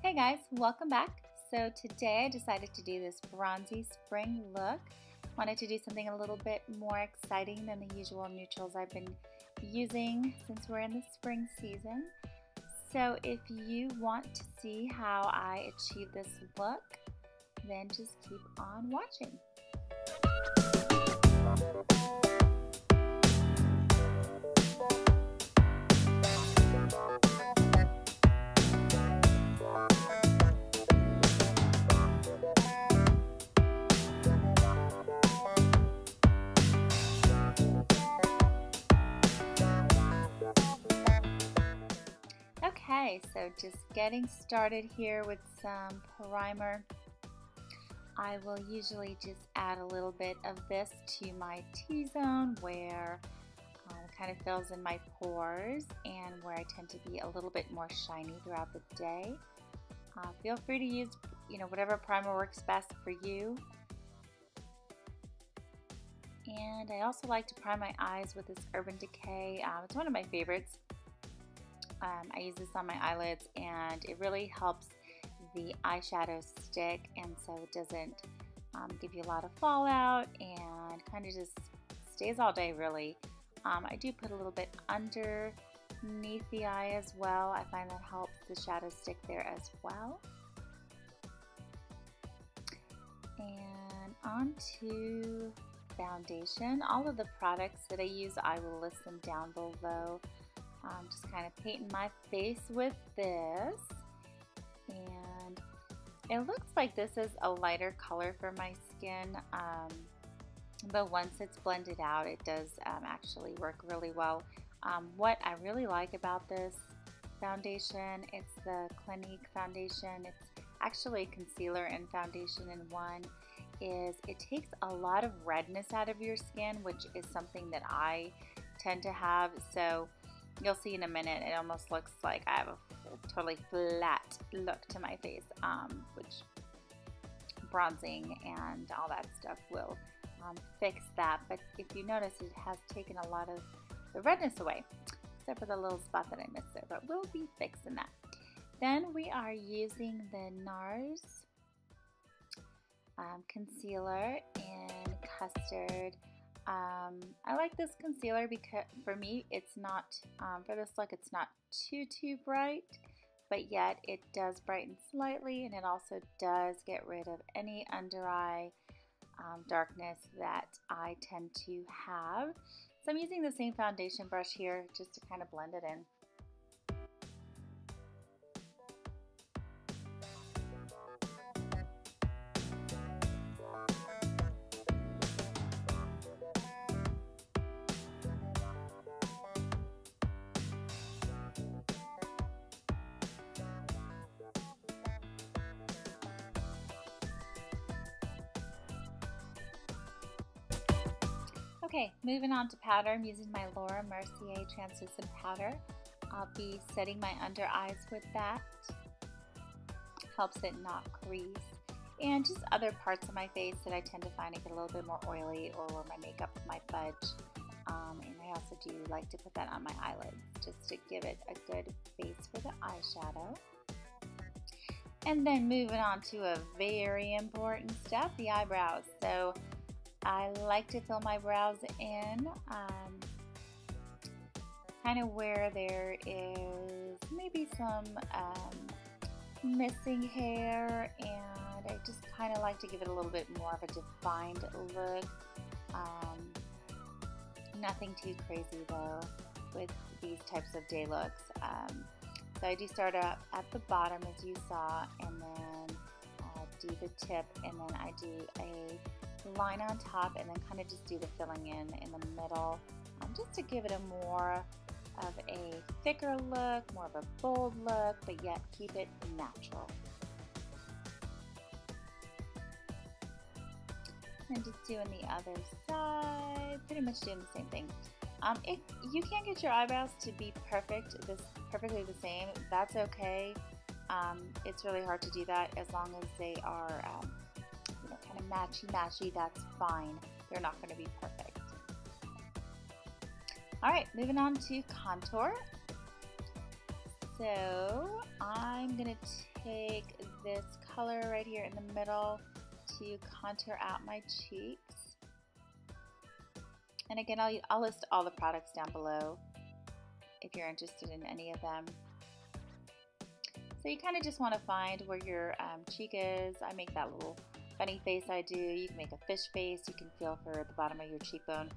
Hey guys, welcome back. So today I decided to do this bronzy spring look. Wanted to do something a little bit more exciting than the usual neutrals I've been using since we're in the spring season. So if you want to see how I achieve this look, then just keep on watching. Okay, so just getting started here with some primer. I will usually just add a little bit of this to my T-zone where it kind of fills in my pores and where I tend to be a little bit more shiny throughout the day. Feel free to use, whatever primer works best for you. And I also like to prime my eyes with this Urban Decay. It's one of my favorites. I use this on my eyelids and it really helps the eyeshadow stick, and so it doesn't give you a lot of fallout and kind of just stays all day really. I do put a little bit underneath the eye as well. I find that helps the shadow stick there as well. And on to foundation. All of the products that I use, I will list them down below. Just kind of painting my face with this, and it looks like this is a lighter color for my skin, but once it's blended out it does actually work really well. What I really like about this foundation, it's the Clinique foundation. It's actually concealer and foundation in one. Is it takes a lot of redness out of your skin, which is something that I tend to have. So you'll see in a minute, it almost looks like I have a totally flat look to my face, which bronzing and all that stuff will fix that. But if you notice, it has taken a lot of the redness away, except for the little spot that I missed there, but we'll be fixing that. Then we are using the Nars concealer in Custard. I like this concealer because for me it's not, for this look it's not too bright, but yet it does brighten slightly, and it also does get rid of any under eye darkness that I tend to have. So I'm using the same foundation brush here just to kind of blend it in. Okay, moving on to powder. I'm using my Mercier translucent powder. I'll be setting my under eyes with that. Helps it not crease. And just other parts of my face that I tend to find I get a little bit more oily, or where my makeup might fudge. And I also do like to put that on my eyelids just to give it a good base for the eyeshadow. And then moving on to a very important step, the eyebrows. So I like to fill my brows in kind of where there is maybe some missing hair, and I just kind of like to give it a little bit more of a defined look. Nothing too crazy though with these types of day looks. So I do start up at the bottom as you saw, and then do the tip, and then I do a line on top, and then kind of just do the filling in the middle, just to give it a more of a thicker look, more of a bold look, but yet keep it natural. And just doing the other side, pretty much doing the same thing. If you can't get your eyebrows to be perfectly the same, that's okay. It's really hard to do that as long as they are kind of matchy, that's fine. They're not going to be perfect. Alright, moving on to contour. So I'm going to take this color right here in the middle to contour out my cheeks. And again, I'll list all the products down below if you're interested in any of them. So you kind of just want to find where your cheek is. I make that little funny face I do. You can make a fish face. You can feel for the bottom of your cheekbone.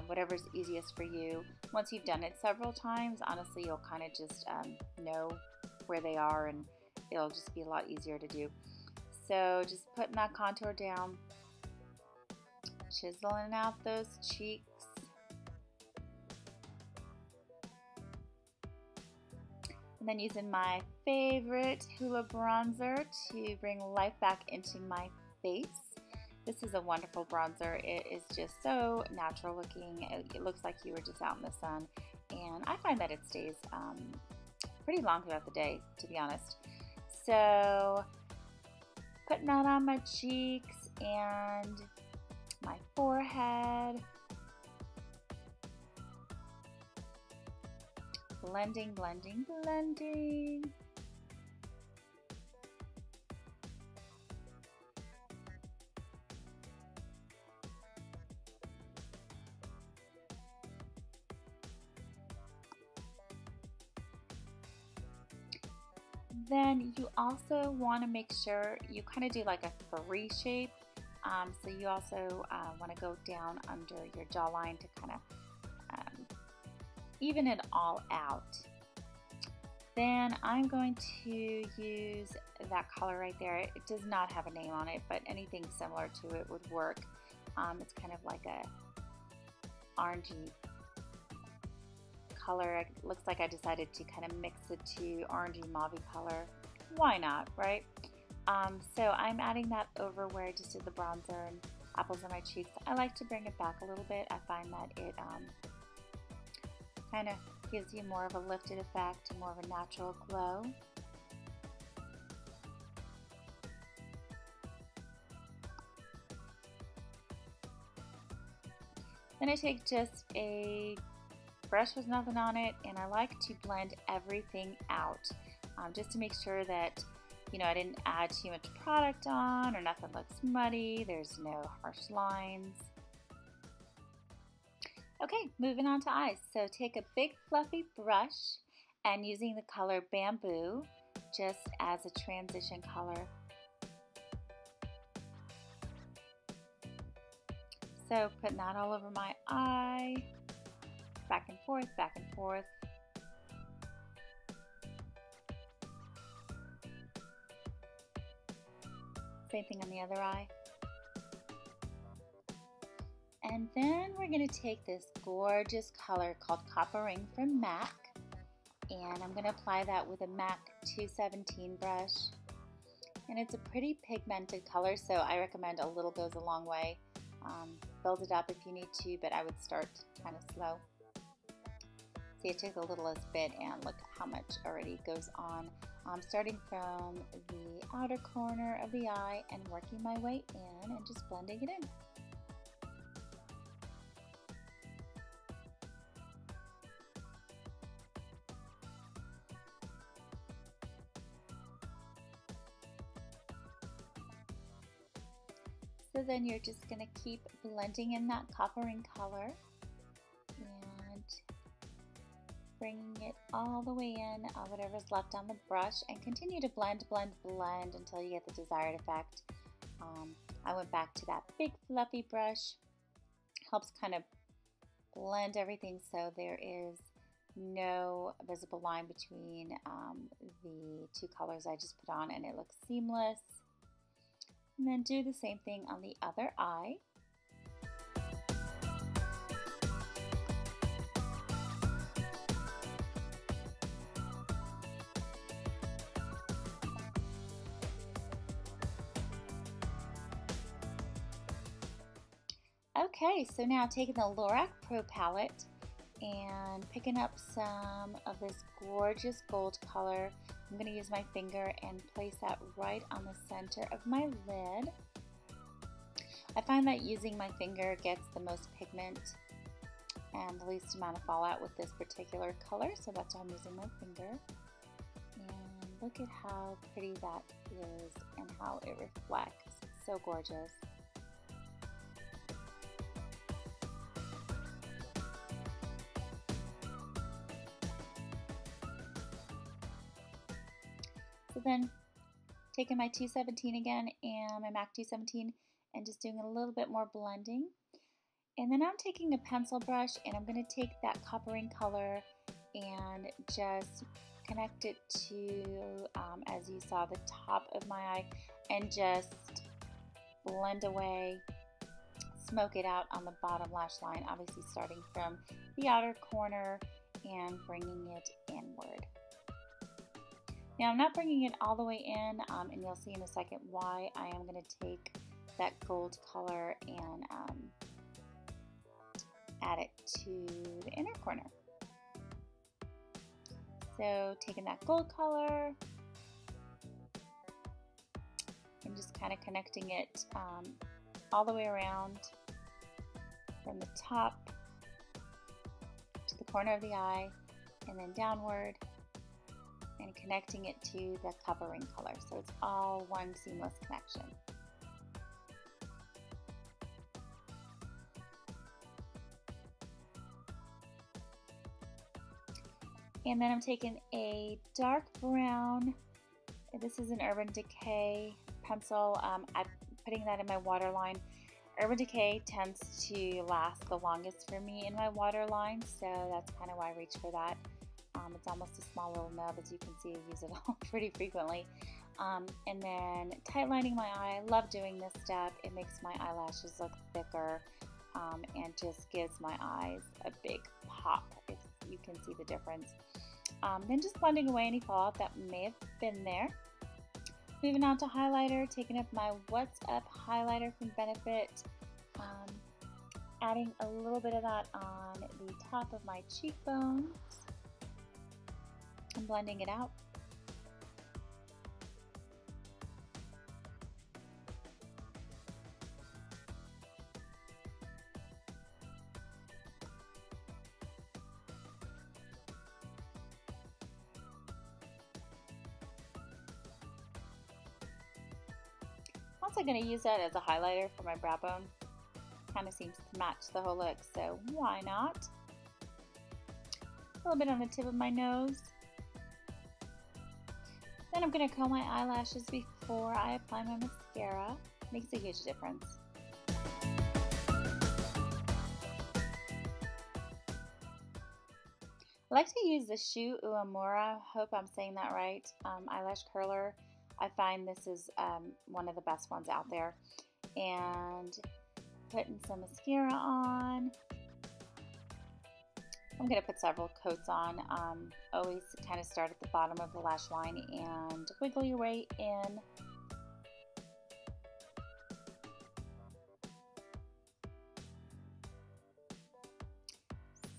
Whatever's easiest for you. Once you've done it several times, honestly, you'll kind of just know where they are, and it'll just be a lot easier to do. So just putting that contour down, chiseling out those cheeks. And then using my favorite Hoola bronzer to bring life back into my face. This is a wonderful bronzer. It is just so natural looking. It looks like you were just out in the sun. And I find that it stays pretty long throughout the day, to be honest. So putting that on my cheeks and my forehead. Blending, blending, blending. Then you also want to make sure you kind of do like a 3 shape. So you also want to go down under your jawline to kind of even it all out. Then I'm going to use that color right there. It does not have a name on it, but anything similar to it would work. It's kind of like a orangey color. It looks like I decided to kind of mix it to orangey mauve color. Why not, right? So I'm adding that over where I just did the bronzer and apples on my cheeks. I like to bring it back a little bit. I find that it kind of gives you more of a lifted effect, more of a natural glow. Then I take just a brush with nothing on it, and I like to blend everything out just to make sure that, you know, I didn't add too much product on or nothing looks muddy. There's no harsh lines. Okay, moving on to eyes. So take a big fluffy brush and using the color Bamboo just as a transition color. So putting that all over my eye, back and forth, back and forth. Same thing on the other eye. And then we're going to take this gorgeous color called Copper Ring from MAC, and I'm going to apply that with a MAC 217 brush. And it's a pretty pigmented color, so I recommend a little goes a long way. Build it up if you need to, but I would start kind of slow. See, I took the littlest bit and look how much already goes on. Starting from the outer corner of the eye and working my way in and just blending it in. So then you're just going to keep blending in that copper ring color and bringing it all the way in, whatever's left on the brush, and continue to blend, blend, blend until you get the desired effect. I went back to that big fluffy brush. Helps kind of blend everything so there is no visible line between the two colors I just put on, and it looks seamless. And then do the same thing on the other eye. Okay, so now taking the Lorac Pro palette and picking up some of this gorgeous gold color. I'm going to use my finger and place that right on the center of my lid. I find that using my finger gets the most pigment and the least amount of fallout with this particular color, so that's why I'm using my finger. And look at how pretty that is and how it reflects. It's so gorgeous. So then taking my 217 again and my MAC 217 and just doing a little bit more blending. And then I'm taking a pencil brush and I'm going to take that coppering color and just connect it to, as you saw, the top of my eye, and just blend away, smoke it out on the bottom lash line, obviously starting from the outer corner and bringing it inward. Now I'm not bringing it all the way in, and you'll see in a second why. I am going to take that gold color and add it to the inner corner. So taking that gold color and just kind of connecting it all the way around from the top to the corner of the eye and then downward, and connecting it to the covering color, so it's all one seamless connection. And then I'm taking a dark brown, this is an Urban Decay pencil. I'm putting that in my waterline. Urban Decay tends to last the longest for me in my waterline, so that's kind of why I reach for that. It's almost a small little nub, as you can see. I use it all pretty frequently. And then tight lining my eye. I love doing this step. It makes my eyelashes look thicker and just gives my eyes a big pop, if you can see the difference. Then just blending away any fallout that may have been there. Moving on to highlighter, taking up my What's Up highlighter from Benefit. Adding a little bit of that on the top of my cheekbones. And blending it out. Also going to use that as a highlighter for my brow bone. Kind of seems to match the whole look, so why not? A little bit on the tip of my nose. Then I'm going to comb my eyelashes before I apply my mascara. Makes a huge difference. I like to use the Shu Uemura, hope I'm saying that right, eyelash curler. I find this is one of the best ones out there. And putting some mascara on. I'm going to put several coats on. Always kind of start at the bottom of the lash line and wiggle your way in.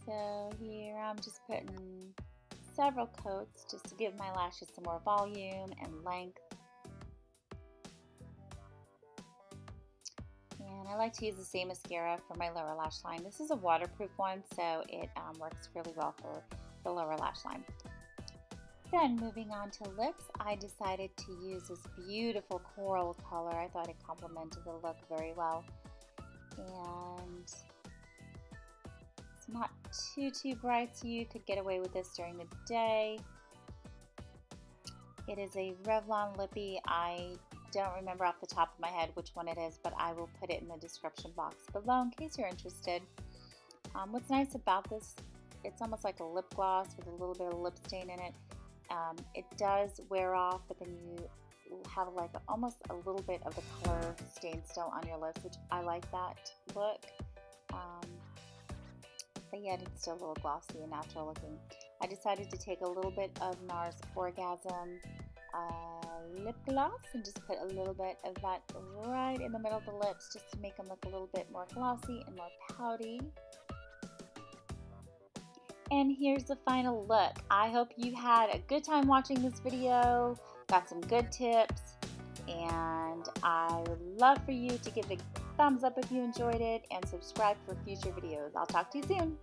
So here I'm just putting several coats just to give my lashes some more volume and length. And I like to use the same mascara for my lower lash line. This is a waterproof one, so it works really well for the lower lash line. Then moving on to lips, I decided to use this beautiful coral color. I thought it complemented the look very well. And it's not too bright, so you could get away with this during the day. It is a Revlon lippy. I don't remember off the top of my head which one it is, but I will put it in the description box below in case you're interested. What's nice about this, it's almost like a lip gloss with a little bit of lip stain in it. It does wear off, but then you have like almost a little bit of the color stain still on your lips, which I like that look. But yet it's still a little glossy and natural looking. I decided to take a little bit of Nars Orgasm lip gloss and just put a little bit of that right in the middle of the lips just to make them look a little bit more glossy and more pouty. And here's the final look. I hope you had a good time watching this video, got some good tips, and I would love for you to give a thumbs up if you enjoyed it and subscribe for future videos. I'll talk to you soon.